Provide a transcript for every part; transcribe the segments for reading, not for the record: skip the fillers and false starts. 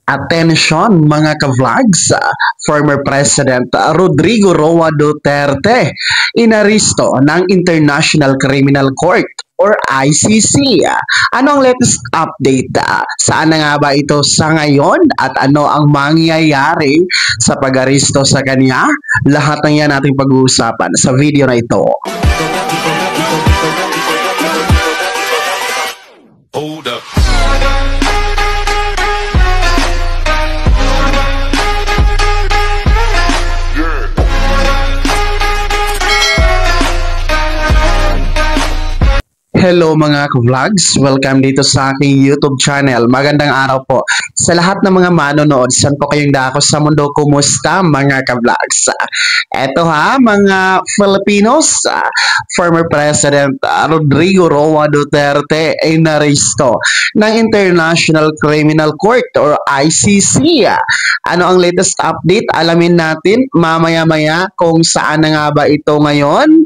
Attention mga ka-vlogs, former President Rodrigo Roa Duterte inaristo ng International Criminal Court or ICC. Ano ang latest update? Saan na nga ba ito sa ngayon at ano ang mangyayari sa pag-aristo sa kanya? Lahat ng yan ating pag-uusapan sa video na ito. Hold up. Hello mga vlogs, welcome dito sa aking YouTube channel. Magandang araw po sa lahat ng mga manonood. Saan po kayong dako sa mundo? Kumusta mga ka-vlogs? Eto mga Filipinos, former President Rodrigo Roa Duterte ay naristo ng International Criminal Court or ICC. Ano ang latest update? Alamin natin mamaya-maya kung saan na nga ba ito ngayon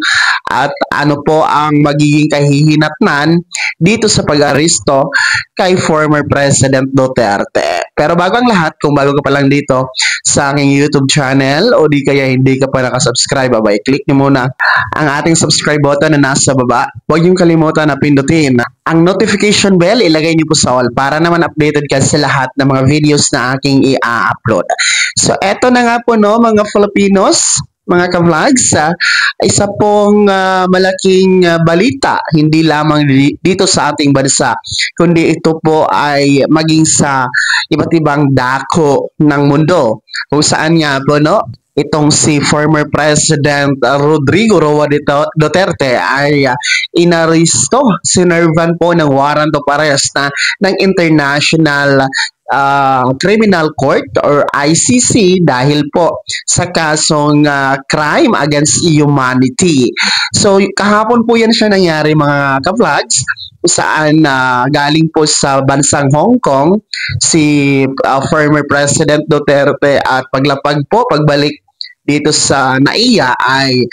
at ano po ang magiging kahihinatnan dito sa pag-aristo kay former President Duterte. Pero bago ang lahat, kung bago ka pa lang dito sa aking YouTube channel o di kaya hindi ka pa nakasubscribe, abay, click nyo muna ang ating subscribe button na nasa baba. Huwag niyong kalimutan na pindutin ang notification bell, ilagay niyo po sa all para naman updated ka sa lahat ng mga videos na aking i-upload. So, eto na nga po mga Filipinos, mga ka-vlogs, isa pong malaking balita, hindi lamang dito sa ating bansa, kundi ito po ay maging sa iba't ibang dako ng mundo. Kung saan nga po, itong si former President Rodrigo Roa Duterte ay inaristo, sinervan po ng warrant of arrest ng International Criminal Court or ICC dahil po sa kasong crime against humanity. So kahapon po yan siya nangyari mga ka-vlogs, saan galing po sa bansang Hong Kong si former President Duterte at pagbalik dito sa NAIA ay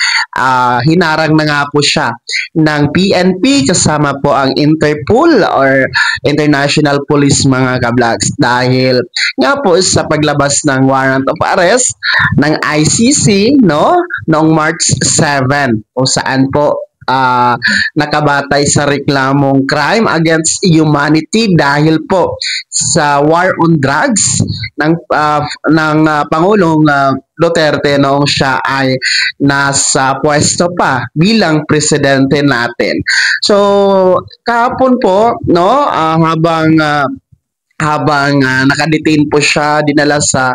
hinarang na nga po siya ng PNP kasama po ang Interpol or International Police mga ka-vlogs dahil nga po sa paglabas ng warrant of arrest ng ICC noong March 7 kung saan po nakabatay sa reklamong crime against humanity dahil po sa war on drugs ng Pangulong Duterte noong siya ay nasa pwesto pa bilang presidente natin. So kahapon po habang nakadetain po siya, dinala sa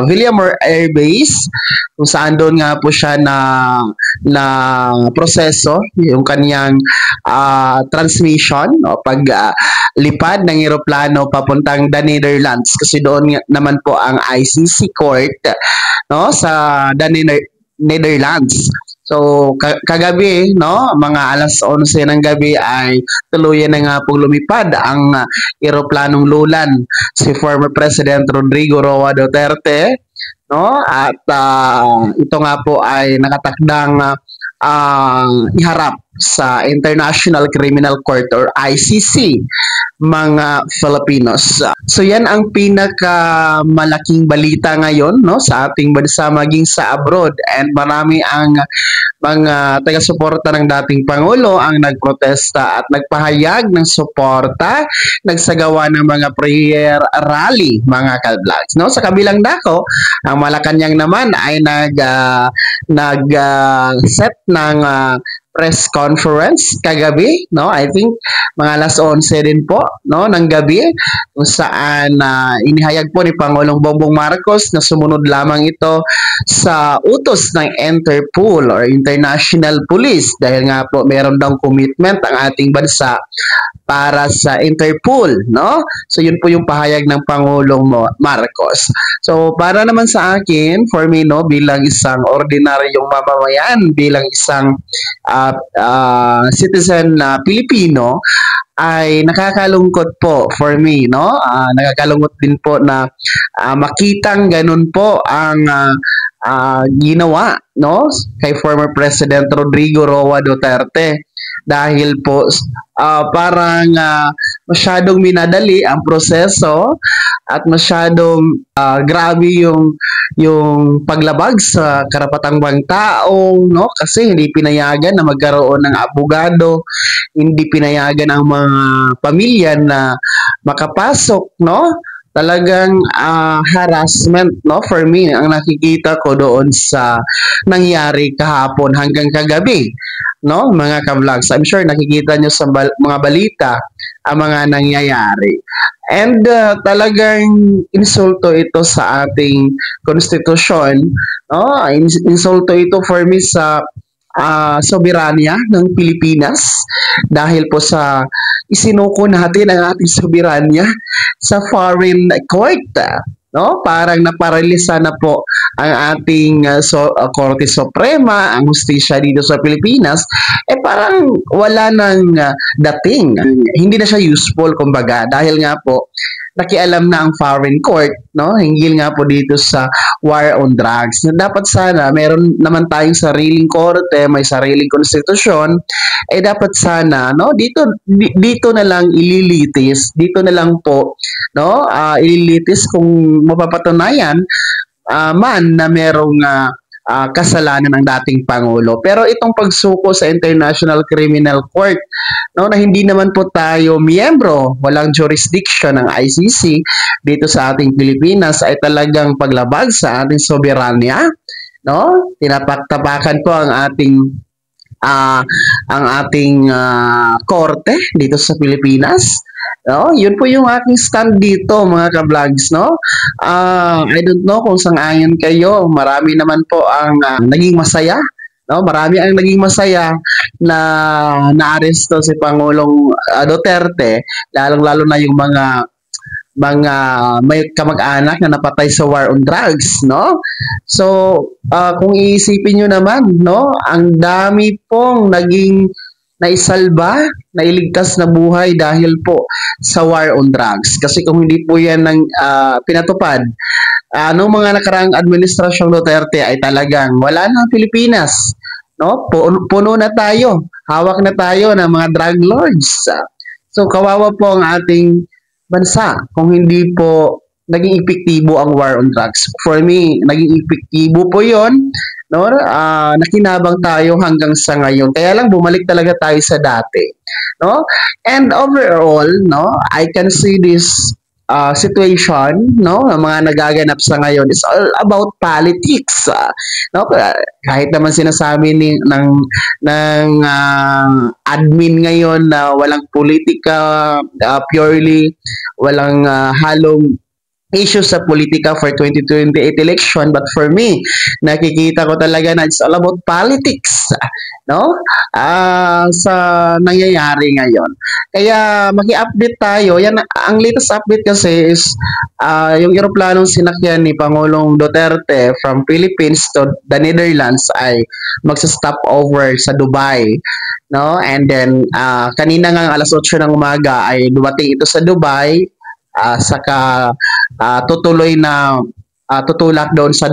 Villamor Air Base kung saan doon nga po siya na proseso yung kanyang transmission o paglipad ng eroplano papuntang the Netherlands kasi doon naman po ang ICC court sa the Netherlands. So, kagabi, mga alas 11 ng gabi ay tuluyan na nga pong lumipad ang eroplanong lulan si former President Rodrigo Roa Duterte, at ito nga po ay nakatakdang iharap sa International Criminal Court or ICC mga Filipinos. So yan ang pinakamalaking balita ngayon sa ating bansa maging sa abroad, and marami ang mga taga-suporta ng dating Pangulo ang nagprotesta at nagpahayag ng suporta, nagsagawa ng mga prayer rally mga ka-vlogs. Sa kabilang dako, ang Malacanang naman ay nag-set ng press conference kagabi, I think mga alas 11 din po, ng gabi, kung saan inihayag po ni Pangulong Bongbong Marcos na sumunod lamang ito sa utos ng Interpol or International Police dahil nga po meron daw commitment ang ating bansa para sa Interpol, So yun po yung pahayag ng Pangulong Marcos. So para naman sa akin, for me bilang isang ordinaryong mamamayan, bilang isang citizen na Pilipino, ay nakakalungkot po for me, nakakalungkot din po na makitang ganun po ang ginawa kay former President Rodrigo Roa Duterte dahil po parang masyadong minadali ang proseso at masyadong grabe yung paglabag sa karapatang bang tao, no? Kasi hindi pinayagan na magkaroon ng abogado, hindi pinayagan ang mga pamilya na makapasok, no? Talagang harassment, no? For me, ang nakikita ko doon sa nangyari kahapon hanggang kagabi, no? Mga ka-vlogs. I'm sure nakikita nyo sa mga balita ang mga nangyayari. And talagang insulto ito sa ating konstitusyon, no? Insulto ito for me sa soberanya ng Pilipinas dahil po sa isinuko natin ang ating soberanya sa foreign court, no? Parang naparalisa na po ang ating Korte Suprema, ang hustisya dito sa Pilipinas, parang wala nang dating. Hindi na siya useful kumbaga dahil nga po nakialam na ang foreign court, no? Hinggil nga po dito sa war on drugs. Na dapat sana meron naman tayong sariling korte, may sariling konstitusyon, dapat sana, no? Dito na lang ililitis, dito na lang po, no? Ililitis kung mapapatunayan man na merong kasalanan ng dating Pangulo. Pero itong pagsuko sa International Criminal Court, no, na hindi naman po tayo miyembro, walang jurisdiction ng ICC dito sa ating Pilipinas, ay talagang paglabag sa ating soberanya, no? Tinapak-tapakan po ang ating korte dito sa Pilipinas. No, yun po yung aking stand dito mga ka-vlogs, no? I don't know kung sang-ayon kayo. Marami naman po ang naging masaya, no? Marami ang naging masaya na naaresto si Pangulong Duterte, lalong-lalo na yung mga may kamag-anak na napatay sa war on drugs, no? So, kung iisipin nyo naman, no, ang dami pong naging naisalba, nailigtas na buhay dahil po sa war on drugs. Kasi kung hindi po yan pinatupad, noong mga nakaraang administrasyong Duterte ay talagang wala na ang Pilipinas. No? Puno na tayo. Hawak na tayo ng mga drug lords. So kawawa po ang ating bansa kung hindi po naging epektibo ang war on drugs. For me, naging epektibo po yon, no? Nakinabang tayo hanggang sa ngayon. Kaya lang bumalik talaga tayo sa dati, no? And overall, no, I can see this situation, no, ng mga nagaganap sa ngayon is all about politics, no? Kahit naman sinasabi ng admin ngayon na walang politika, purely walang halong issue sa politika for 2028 election, but for me, nakikita ko talaga na it's all about politics, no? Sa nangyayari ngayon. Kaya maki-update tayo. Yan, ang latest update kasi is yung eroplanong sinakyan ni Pangulong Duterte from Philippines to the Netherlands ay magsa-stop over sa Dubai, no? And then kanina nga alas 8 ng umaga ay dumating ito sa Dubai, saka tutuloy na tutulak doon sa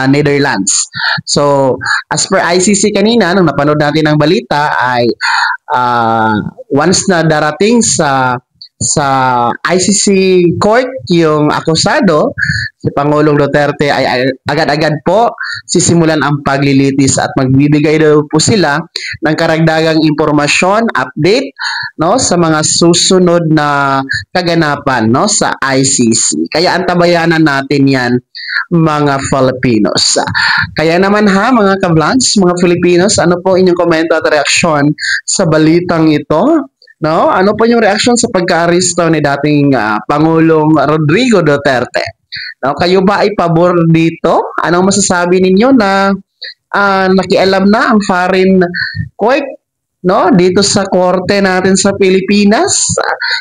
Netherlands. So, as per ICC kanina, nung napanood natin ang balita, ay once na darating sa ICC court yung akusado, si Pangulong Duterte ay agad-agad po sisimulan ang paglilitis at magbibigay daw po sila ng karagdagang impormasyon, update, no, sa mga susunod na kaganapan, no, sa ICC. Kaya antabayanan natin yan, mga Filipinos. Kaya naman mga ka-vlogs, mga Filipinos, ano po inyong komento at reaksyon sa balitang ito? No? Ano po yung reaction sa pagka-aresto ni dating Pangulong Rodrigo Duterte? No? Kayo ba ay pabor dito? Anong masasabi ninyo na nakialam na ang foreign court, no, dito sa korte natin sa Pilipinas?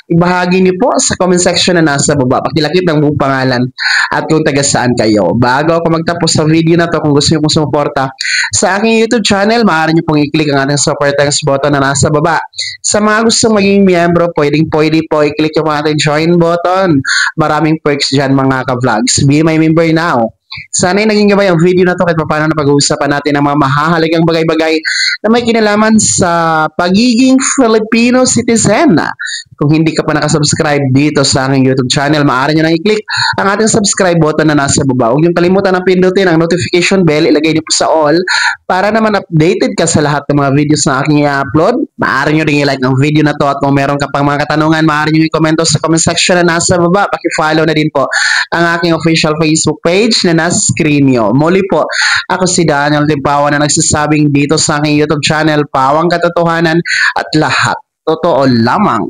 Ibahagi niyo po sa comment section na nasa baba. Pakilakip ng buong pangalan at kung taga saan kayo. Bago ako magtapos sa video na to, kung gusto niyo pong sumuporta sa aking YouTube channel, maaari niyo pong i-click ang ating support thanks button na nasa baba. Sa mga gustong maging miyembro, pwede po i-click yung ating join button. Maraming perks dyan mga ka-vlogs. Be my member now. Sana ay naging gabay ang video na to kahit paano na pag-uusapan natin ang mga mahahalagang bagay-bagay na may kinalaman sa pagiging Filipino citizen. Kung hindi ka pa nakasubscribe dito sa aking YouTube channel, maaari nyo nang i-click ang ating subscribe button na nasa baba. Huwag niyong kalimutan na pindutin ang notification bell, ilagay niyo po sa all para naman updated ka sa lahat ng mga videos na aking i-upload. Maaari nyo ring i-like ang video na to at kung meron ka pang mga katanungan, maaari nyo i-komento sa comment section na nasa baba. Paki-follow na din po ang aking official Facebook page na nasa screen nyo. Muli po, ako si Daniel Timpawan na nagsasabing dito sa aking YouTube channel, pawang katotohanan at lahat totoo lamang.